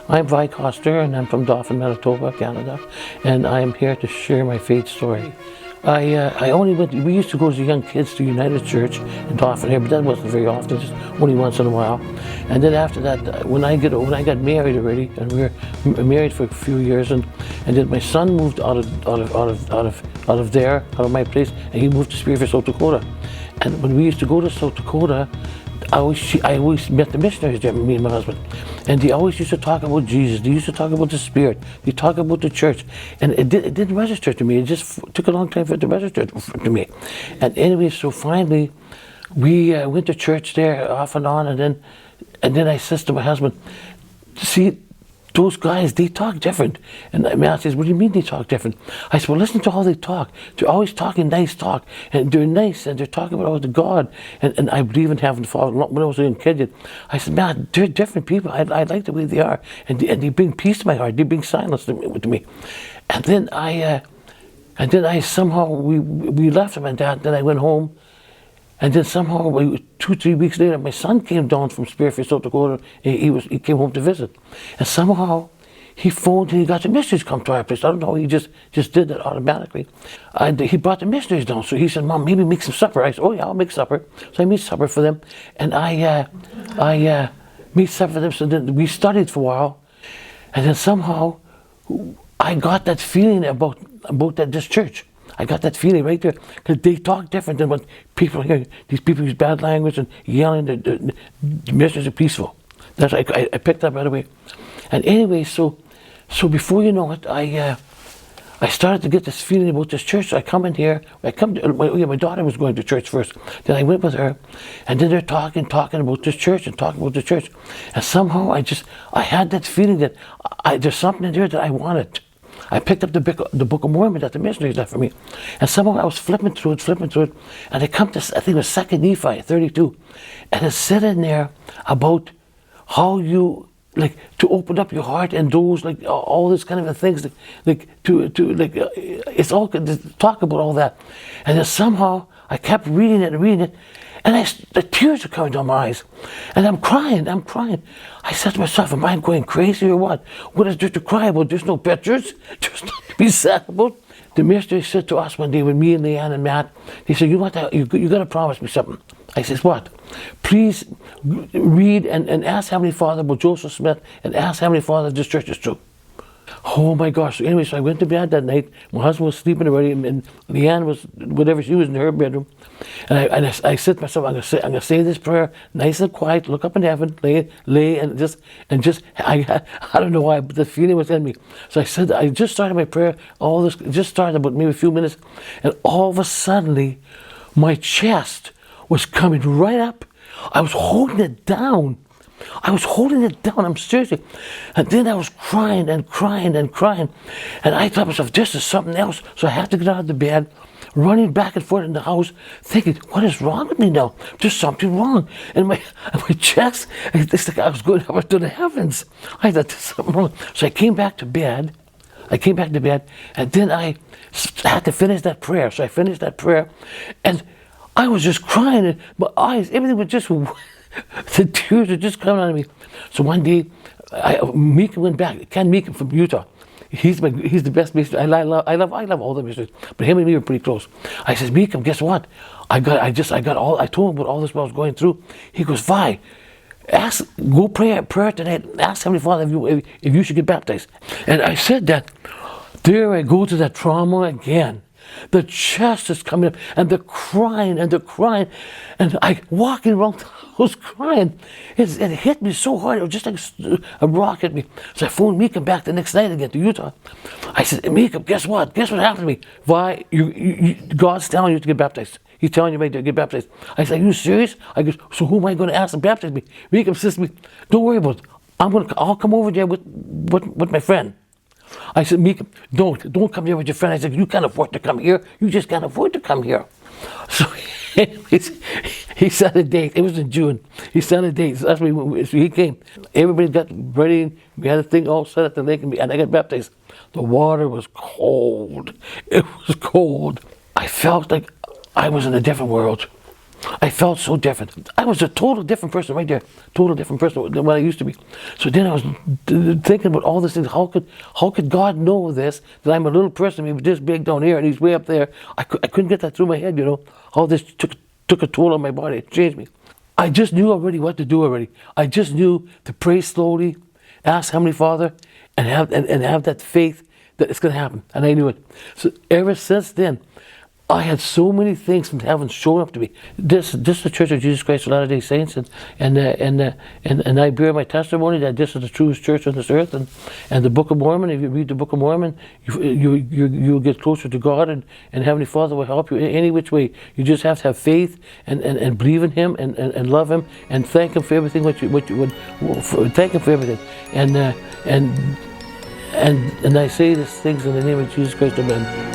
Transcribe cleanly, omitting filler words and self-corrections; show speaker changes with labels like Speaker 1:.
Speaker 1: I'm Koster, and I'm from Dauphin, Manitoba, Canada, and I am here to share my faith story. I only went. We used to go as young kids to United Church in Dauphin here, but that wasn't very often, just only once in a while. And then after that, when I got married already, and we were married for a few years, and then my son moved out of my place, and he moved to Spearfish, South Dakota. And when we used to go to South Dakota, I always met the missionaries there, me and my husband, and they always used to talk about Jesus. They used to talk about the Spirit. They talk about the church, and it didn't register to me. It just took a long time for it to register to me. And anyway, so finally, we went to church there off and on, and then I said to my husband, "See, those guys, they talk different." And my man says, "What do you mean they talk different?" I said, "Well, listen to how they talk. They're always talking nice talk, and they're nice, and they're talking about the God, and I believe in heaven, Father." When I was a young kid, I said, "Man, they're different people. I like the way they are, and they bring peace to my heart. They bring silence to me." And then I somehow we left them, and then I went home. And then somehow, 2-3 weeks later, my son came down from Spearfish, South Dakota. He came home to visit, and somehow he phoned and he got the missionaries come to our place. I don't know. He just did that automatically. And he brought the missionaries down. So he said, "Mom, maybe make some supper." I said, "Oh yeah, I'll make supper." So I made supper for them, and I made supper for them. So then we studied for a while, and then somehow I got that feeling about this church. I got that feeling right there, because they talk different than what people hear. These people use bad language and yelling. The missionaries are peaceful. That's I picked up right away. And anyway, so before you know it, I started to get this feeling about this church. So I come in here. My daughter was going to church first. Then I went with her, and then they're talking about this church and talking about the church. And somehow I had that feeling that there's something in there that I wanted. I picked up the Book of Mormon that the missionaries left for me, and somehow I was flipping through it, and I come to, I think it was 2 Nephi 32, and it said in there about how you to open up your heart and doors, all this kind of things, it's all to talk about all that. And then somehow I kept reading it, and the tears are coming down my eyes, and I'm crying. I said to myself, "Am I going crazy or what? What is there to cry about? There's no pictures. There's nothing to be sad about." The missionary said to us one day, when me and Leanne and Matt, he said, "You got to promise me something." I said, "What?" "Please read and ask Heavenly Father about Joseph Smith, and ask Heavenly Father if this church is true." Oh my gosh. So anyway, so I went to bed that night. My husband was sleeping already, and Leanne was, she was in her bedroom. And I said to myself, I'm gonna say this prayer nice and quiet, look up in heaven, lay and just I don't know why, but the feeling was in me. So I just started my prayer, all this just started about maybe a few minutes, and all of a sudden my chest was coming right up. I was holding it down. I'm seriously. And then I was crying. And I thought to myself, this is something else. So I had to get out of the bed, running back and forth in the house, thinking, what is wrong with me now? There's something wrong. And my chest, it's like I was going up to the heavens. I thought, there's something wrong. So I came back to bed, and then I had to finish that prayer. So I finished that prayer, and I was just crying, and my eyes, everything was just... the tears are just coming out of me. So one day, Meekum went back. Ken Meekum from Utah. He's the best missionary. I love all the missionaries, but him and me were pretty close. I said, "Meekum, guess what? I told him about all this what I was going through." He goes, "Vi, go pray a prayer tonight. Ask Heavenly Father if you should get baptized." And I said that. There I go to that trauma again. The chest is coming up, and they're crying, and I walking around the house crying. It hit me so hard, it was just like a rock hit me. So I phoned Meekum back the next night again to Utah. I said, "Meekum, guess what? Guess what happened to me? Why, God's telling you to get baptized. He's telling you to get baptized." I said, "Are you serious?" I go, "So who am I going to ask to baptize me?" Meekum says to me, "Don't worry about it. I'll come over there with my friend." I said, "Meekum, don't come here with your friend." I said, "You can't afford to come here. You just can't afford to come here." So he set a date. It was in June. He set a date. So that's when he came. Everybody got ready. We had a thing all set at the lake, and I got baptized. The water was cold. It was cold. I felt like I was in a different world. I felt so different. I was a total different person right there. Total different person than what I used to be. So then I was thinking about all these things. How could God know this? That I'm a little person, maybe this big down here, and He's way up there. I couldn't get that through my head, you know. All this took a toll on my body. It changed me. I just knew already what to do already. I just knew to pray slowly, ask Heavenly Father, and have that faith that it's going to happen. And I knew it. So ever since then, I had so many things from heaven showing up to me. This is the Church of Jesus Christ of Latter-day Saints, and I bear my testimony that this is the truest church on this earth. And the Book of Mormon. If you read the Book of Mormon, you'll get closer to God, and Heavenly Father will help you any which way. You just have to have faith and believe in Him and love Him and thank Him for everything. Thank Him for everything. And I say these things in the name of Jesus Christ. Amen.